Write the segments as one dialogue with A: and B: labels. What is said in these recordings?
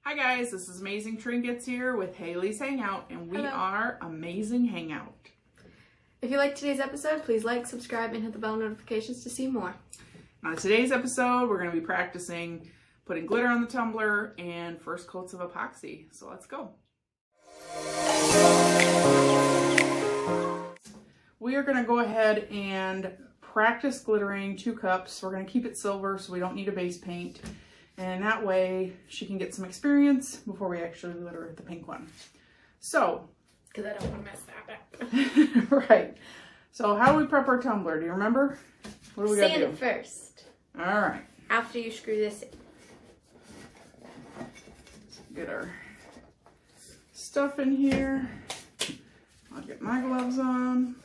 A: Hi guys, this is Amazing Trinkets here with Haley's Hangout, and we
B: Hello.
A: are Amazing Hangout.
B: If you liked today's episode, please like, subscribe, and hit the bell notifications to see more.
A: On today's episode, we're going to be practicing putting glitter on the tumbler and first coats of epoxy. So let's go. We are going to go ahead and practice glittering 2 cups. We're going to keep it silver so we don't need a base paint. And that way she can get some experience before we actually glitter the pink one. So,
B: Because I don't want to mess that up.
A: right. So how do we prep our tumbler? Do you remember? What do we got to do?
B: Sand it first.
A: All right.
B: After you screw this in.
A: Get our stuff in here. I'll get my gloves on.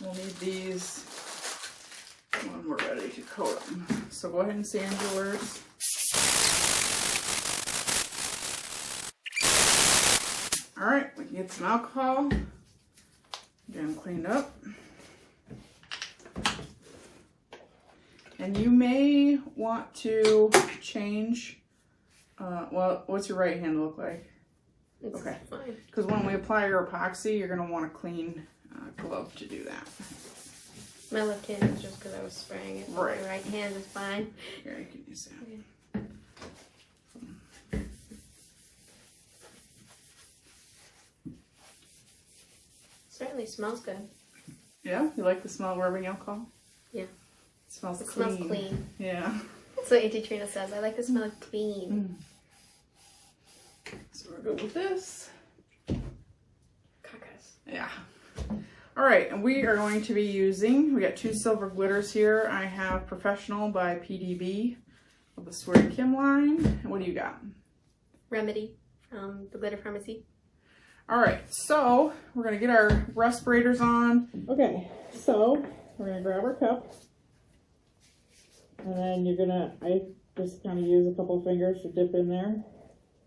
A: We'll need these when we're ready to coat them. So go ahead and sand yours. All right, we can get some alcohol. Get them cleaned up. And you may want to change, well, what's your right hand look like?
B: It's
A: okay.
B: Fine.
A: Because when we apply your epoxy, you're going to want a clean glove to do that.
B: My left hand is just because I was spraying it.
A: Right.
B: My right hand is fine.
A: Here, you can use that.
B: Okay. Certainly smells good.
A: Yeah? You like the smell of rubbing alcohol?
B: Yeah.
A: It smells
B: It
A: clean.
B: smells clean.
A: Yeah.
B: That's what Auntie Trina says. I like the smell of clean.
A: So we're good with this.
B: Caucus.
A: Yeah. All right, and we are going to be using, we got 2 silver glitters here. I have Professional by PDB of the Swear Kim line. And what do you got?
B: Remedy from the Glitter Pharmacy.
A: All right, so we're going to get our respirators on. Okay, so we're going to grab our cup. And then you're going to, I just kind of use a couple fingers to dip in there.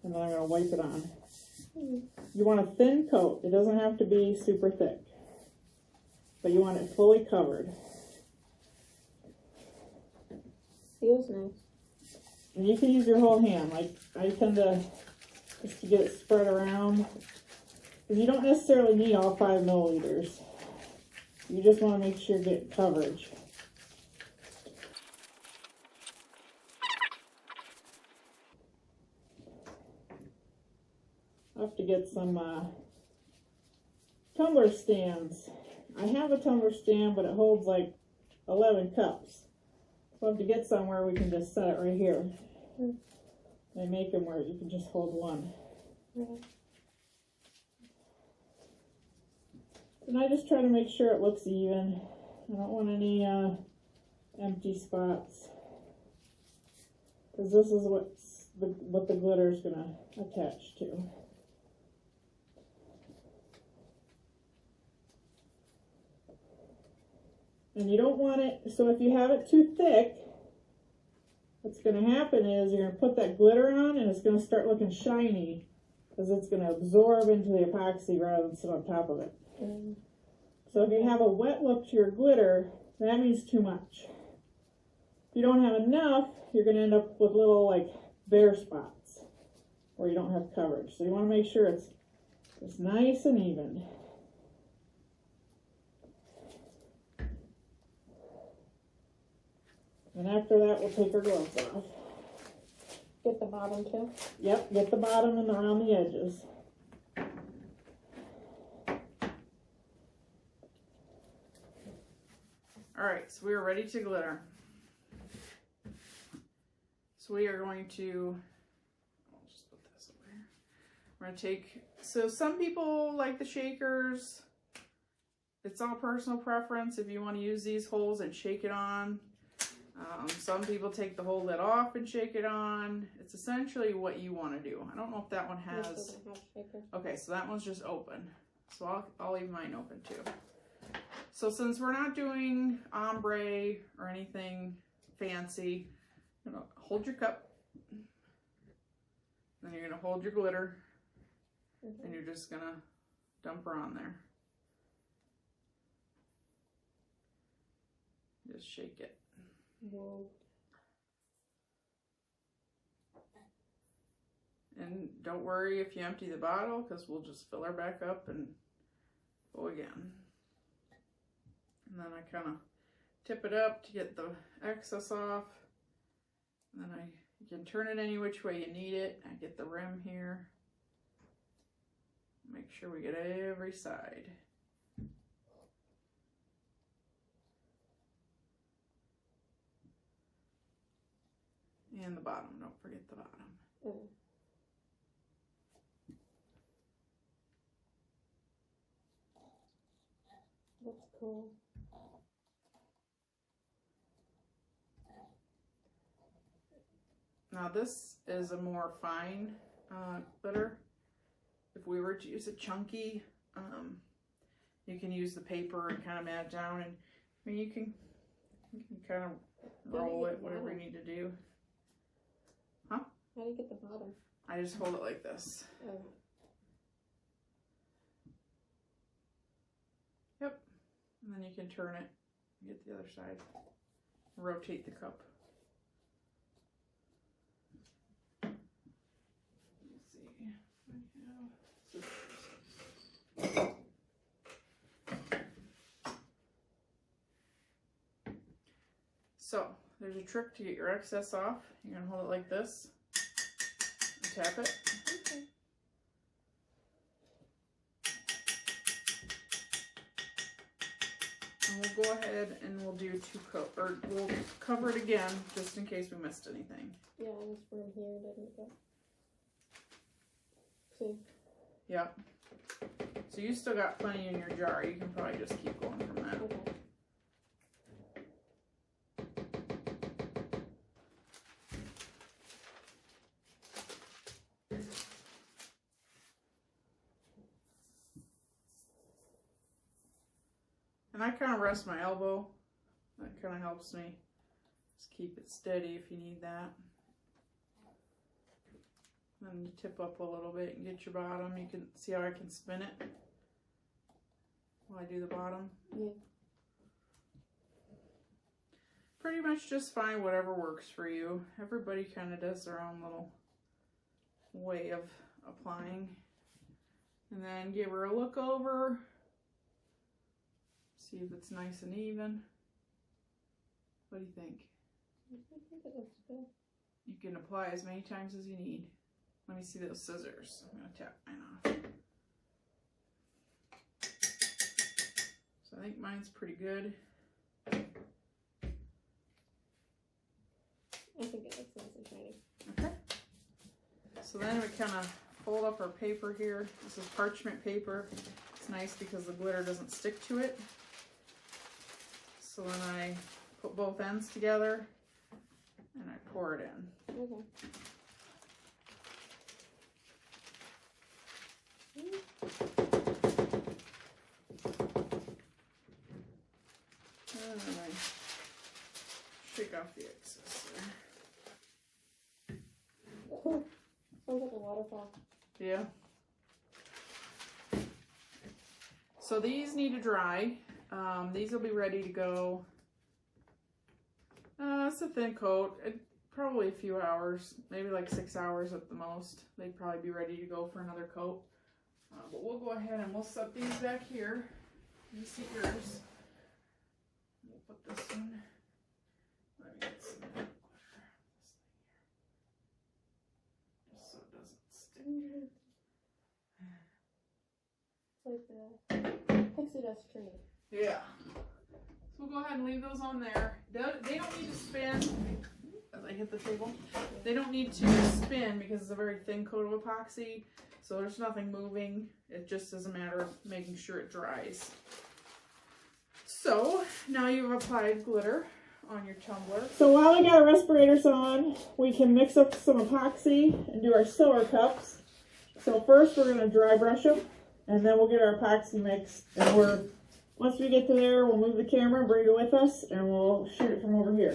A: And then I'm going to wipe it on. You want a thin coat. It doesn't have to be super thick. But you want it fully covered.
B: Feels nice.
A: And you can use your whole hand. Like I tend to, just to get it spread around. Because you don't necessarily need all 5 milliliters. You just want to make sure you get coverage. I have to get some tumbler stands. I have a tumbler stand, but it holds like 11 cups. So I have to get somewhere we can just set it right here. They make them where you can just hold one. And I just try to make sure it looks even. I don't want any empty spots. Because this is what the glitter is going to attach to. And you don't want it, so if you have it too thick, what's going to happen is you're going to put that glitter on and it's going to start looking shiny because it's going to absorb into the epoxy rather than sit on top of it. So if you have a wet look to your glitter, that means too much. If you don't have enough, you're going to end up with little like bare spots where you don't have coverage. So you want to make sure it's nice and even. And after that, we'll take our gloves off.
B: Get the bottom too?
A: Yep, get the bottom and around the edges. All right, so we are ready to glitter. So we are going to, I'll just put this over here. We're going to take, so some people like the shakers. It's all personal preference if you want to use these holes and shake it on. Some people take the whole lid off and shake it on. It's essentially what you want to do. I don't know if that one has... Okay, so that one's just open.
C: So I'll leave mine open too. So since we're not doing ombre or anything fancy, you're gonna hold your cup. Then you're gonna hold your glitter. And you're just gonna dump her on there. Just shake it.
B: Whoa.
C: And don't worry if you empty the bottle, because we'll just fill her back up and go again. And then I kind of tip it up to get the excess off. And then you can turn it any which way you need it. I get the rim here. Make sure we get every side. And the bottom, don't forget the bottom.
B: Mm. That's cool.
C: Now this is a more fine glitter. If we were to use a chunky, you can use the paper and kind of mat it down, and I mean you can kind of roll it, whatever you need to do. Huh?
B: How do you get the bottom?
C: I just hold it like this.
B: Oh.
C: Yep. And then you can turn it, get the other side, rotate the cup. Let's see. So there's a trick to get your excess off. You're gonna hold it like this and tap it.
B: Okay.
C: And we'll go ahead and we'll do we'll cover it again just in case we missed anything.
B: Yeah, this room here didn't go. See?
C: Yeah. So you still got plenty in your jar. You can probably just keep going from that.
B: Okay.
C: And I kind of rest my elbow. That kind of helps me. Just keep it steady if you need that. And you tip up a little bit and get your bottom. You can see how I can spin it while I do the bottom.
B: Yeah.
C: Pretty much just find whatever works for you. Everybody kind of does their own little way of applying. And then give her a look over. See if it's nice and even. What do you think?
B: I think it looks good.
C: You can apply as many times as you need. Let me see those scissors. I'm going to tap mine off. So I think mine's pretty good.
B: I think it looks nice and shiny.
C: Okay. So then we kind of fold up our paper here. This is parchment paper. It's nice because the glitter doesn't stick to it. So then I put both ends together and I pour it in.
B: Okay.
C: And then I shake off the excess there.
B: Sounds like a waterfall.
C: Yeah. So these need to dry. These will be ready to go. It's a thin coat. Probably a few hours, maybe like 6 hours at the most. They'd probably be ready to go for another coat. But we'll go ahead and we'll set these back here. You see yours. We'll put this one. Let me get some glitter. This thing here. Just so it doesn't stick.
B: Like the pixie dust tree.
C: Yeah. So we'll go ahead and leave those on there. They don't need to spin. As I hit the table, they don't need to spin because it's a very thin coat of epoxy. So there's nothing moving. It just is a matter of making sure it dries. So now you've applied glitter on your tumbler.
A: So while we got our respirators on, we can mix up some epoxy and do our silver cups. So first we're going to dry brush them. and then we'll get our epoxy mix. And once we get to there, we'll move the camera and bring it with us, and we'll shoot it from over here.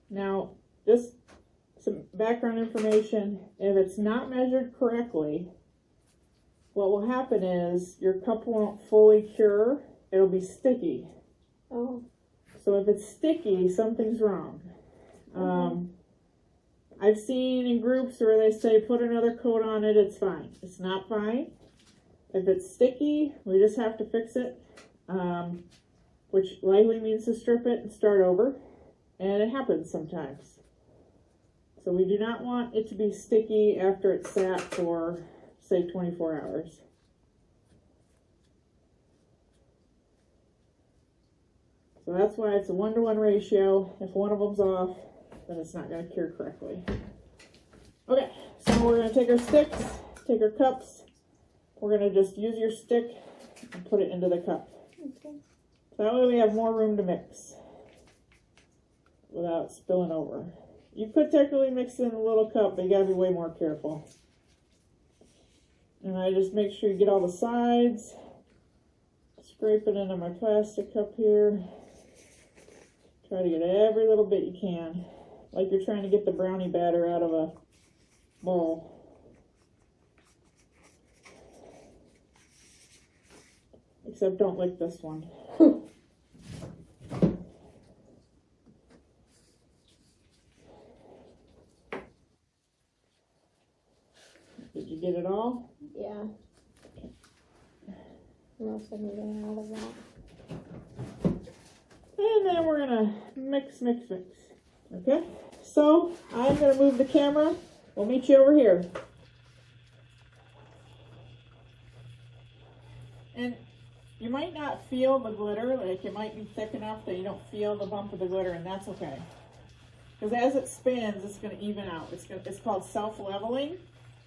A: Now, just some background information. If it's not measured correctly, what will happen is your cup won't fully cure. It'll be sticky.
B: Oh.
A: So if it's sticky, something's wrong. I've seen in groups where they say put another coat on it, it's fine. It's not fine. If it's sticky, we just have to fix it, which likely means to strip it and start over. And it happens sometimes. So we do not want it to be sticky after it's sat for, say, 24 hours. So that's why it's a 1-to-1 ratio. If one of them's off, then it's not going to cure correctly. Okay, so we're going to take our sticks, take our cups. We're going to just use your stick and put it into the cup.
B: Okay.
A: So that way we have more room to mix without spilling over. You could technically mix in a little cup, but you got to be way more careful. And I just make sure you get all the sides. Scrape it into my plastic cup here. Try to get every little bit you can. Like you're trying to get the brownie batter out of a bowl. Except don't lick this one. Did you get it all?
B: Yeah. Most of them get out of that.
A: And then we're gonna mix. Okay? So, I'm gonna move the camera. We'll meet you over here. And you might not feel the glitter, like it might be thick enough that you don't feel the bump of the glitter, and that's okay. Because as it spins, it's gonna even out. It's called self-leveling.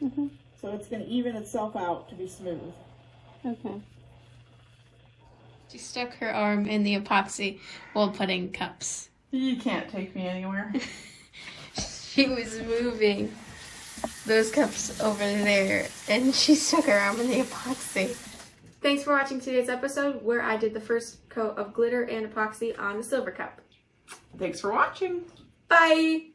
B: Mm-hmm.
A: So it's gonna even itself out to be smooth.
B: Okay.
D: She stuck her arm in the epoxy while putting cups.
C: You can't take me anywhere.
D: She was moving those cups over there, and she stuck her arm in the epoxy.
B: Thanks for watching today's episode where I did the first coat of glitter and epoxy on the silver cup.
C: Thanks for watching.
B: Bye!